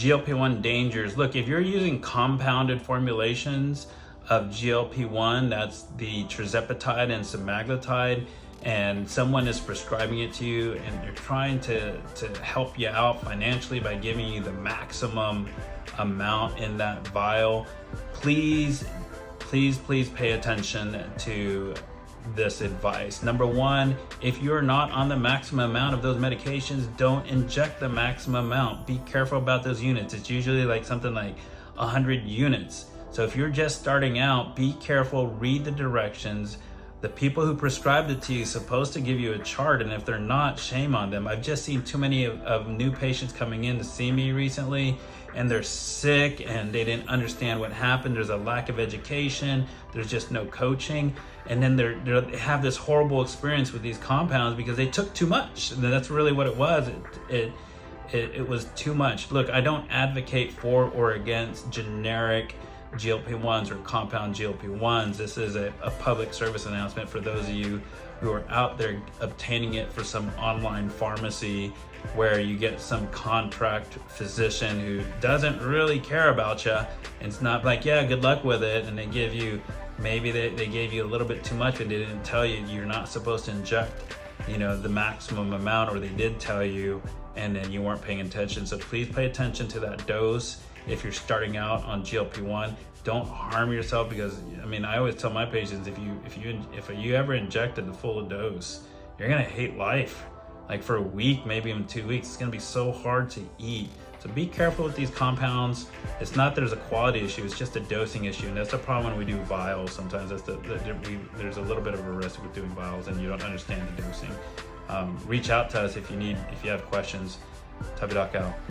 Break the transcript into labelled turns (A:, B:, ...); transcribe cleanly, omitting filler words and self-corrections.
A: GLP-1 dangers. Look, if you're using compounded formulations of GLP-1, that's the tirzepatide and semaglutide, and someone is prescribing it to you and they're trying to help you out financially by giving you the maximum amount in that vial, please pay attention to this advice. Number one, if you're not on the maximum amount of those medications, don't inject the maximum amount. Be careful about those units. It's usually like something like 100 units. So if you're just starting out, be careful, read the directions. The people who prescribed it to you are supposed to give you a chart, and if they're not, shame on them. I've just seen too many of new patients coming in to see me recently, and they're sick and they didn't understand what happened. There's a lack of education, there's just no coaching, and then they have this horrible experience with these compounds because they took too much. And that's really what it was. It was too much. Look, I don't advocate for or against generic GLP-1s or compound GLP-1s. This is a public service announcement for those of you who are out there obtaining it for some online pharmacy where you get some contract physician who doesn't really care about you, and it's not like, yeah, good luck with it, and they give you, maybe they gave you a little bit too much and they didn't tell you you're not supposed to inject, the maximum amount, or they did tell you and then you weren't paying attention. So please pay attention to that dose. If you're starting out on GLP-1, don't harm yourself, because I always tell my patients, if you ever injected the full dose, you're gonna hate life. Like for a week, maybe even 2 weeks, it's gonna be so hard to eat. So be careful with these compounds. It's not there's a quality issue, it's just a dosing issue, and that's the problem when we do vials. Sometimes there's a little bit of a risk with doing vials and you don't understand the dosing. Reach out to us if you have questions. Tabidak out.